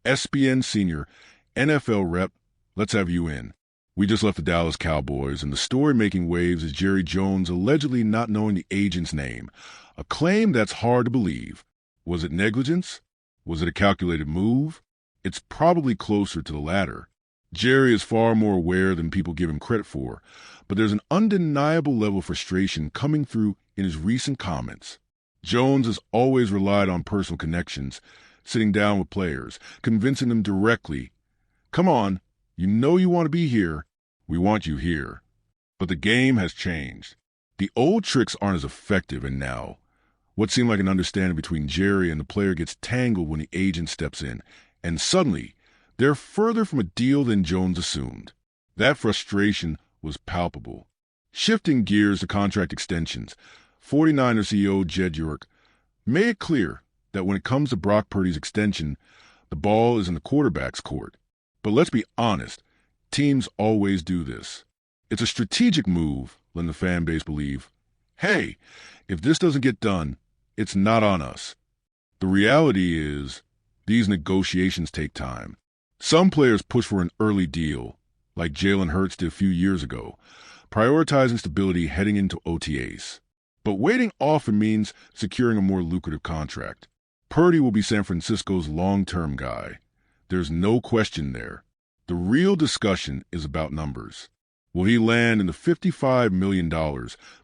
SBN senior NFL rep, let's have you in. We just left the Dallas Cowboys, and the story making waves is Jerry Jones allegedly not knowing the agent's name, a claim that's hard to believe. Was it negligence? Was it a calculated move? It's probably closer to the latter. Jerry is far more aware than people give him credit for, but there's an undeniable level of frustration coming through in his recent comments. Jones has always relied on personal connections, sitting down with players, convincing them directly, "Come on, you know you want to be here. We want you here." But the game has changed. The old tricks aren't as effective, and now, what seemed like an understanding between Jerry and the player gets tangled when the agent steps in, and suddenly, they're further from a deal than Jones assumed. That frustration was palpable. Shifting gears to contract extensions, 49ers CEO Jed York made it clear that when it comes to Brock Purdy's extension, the ball is in the quarterback's court. But let's be honest, teams always do this. It's a strategic move, letting the fan base believe, hey, if this doesn't get done, it's not on us. The reality is, these negotiations take time. Some players push for an early deal, like Jalen Hurts did a few years ago, prioritizing stability heading into OTAs. But waiting often means securing a more lucrative contract. Purdy will be San Francisco's long-term guy. There's no question there. The real discussion is about numbers. Will he land in the $55 million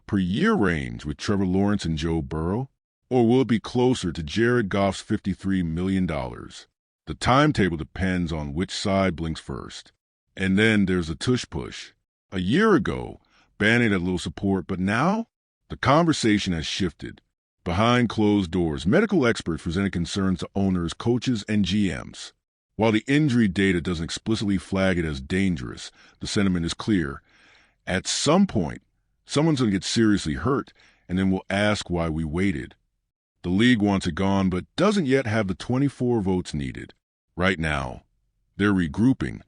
per year range with Trevor Lawrence and Joe Burrow? Or will it be closer to Jared Goff's $53 million? The timetable depends on which side blinks first. And then there's the tush-push. A year ago, Bannon had little support, but now the conversation has shifted. Behind closed doors, medical experts presented concerns to owners, coaches, and GMs. While the injury data doesn't explicitly flag it as dangerous, the sentiment is clear. At some point, someone's going to get seriously hurt, and then we'll ask why we waited. The league wants it gone, but doesn't yet have the 24 votes needed. Right now, they're regrouping,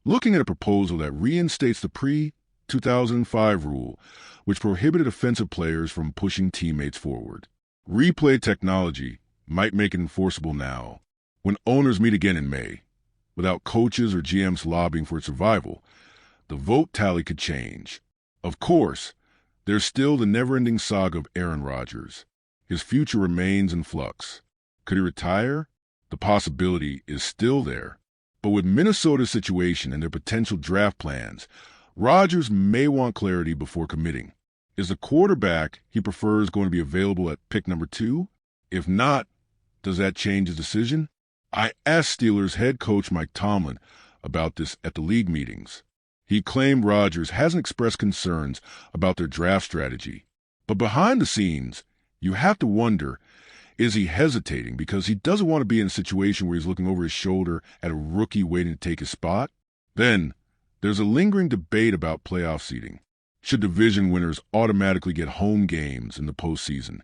looking at a proposal that reinstates the pre-2005 rule, which prohibited offensive players from pushing teammates forward. Replay technology might make it enforceable now. When owners meet again in May, without coaches or GMs lobbying for its survival, the vote tally could change. Of course, there's still the never-ending saga of Aaron Rodgers. His future remains in flux. Could he retire? The possibility is still there. But with Minnesota's situation and their potential draft plans, Rodgers may want clarity before committing. Is the quarterback he prefers going to be available at pick number 2? If not, does that change his decision? I asked Steelers head coach Mike Tomlin about this at the league meetings. He claimed Rodgers hasn't expressed concerns about their draft strategy. But behind the scenes, you have to wonder, is he hesitating because he doesn't want to be in a situation where he's looking over his shoulder at a rookie waiting to take his spot? Then, there's a lingering debate about playoff seeding. Should division winners automatically get home games in the postseason?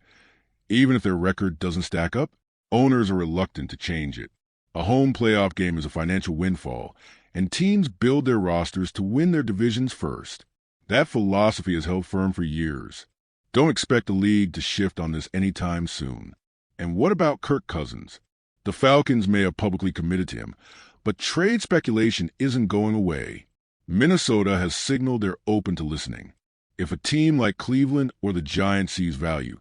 Even if their record doesn't stack up, owners are reluctant to change it. A home playoff game is a financial windfall, and teams build their rosters to win their divisions first. That philosophy has held firm for years. Don't expect the league to shift on this anytime soon. And what about Kirk Cousins? The Falcons may have publicly committed to him, but trade speculation isn't going away. Minnesota has signaled they're open to listening. If a team like Cleveland or the Giants sees value,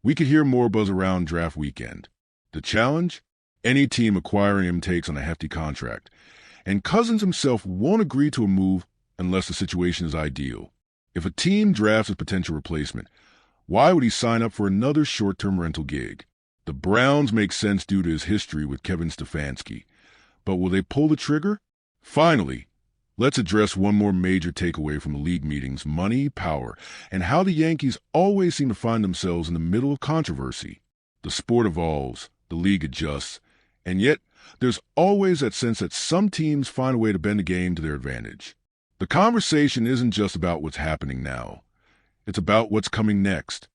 we could hear more buzz around draft weekend. The challenge? Any team acquiring him takes on a hefty contract, and Cousins himself won't agree to a move unless the situation is ideal. If a team drafts a potential replacement, why would he sign up for another short-term rental gig? The Browns make sense due to his history with Kevin Stefanski. But will they pull the trigger? Finally, let's address one more major takeaway from the league meetings: money, power, and how the Yankees always seem to find themselves in the middle of controversy. The sport evolves, the league adjusts, and yet there's always that sense that some teams find a way to bend the game to their advantage. The conversation isn't just about what's happening now. It's about what's coming next.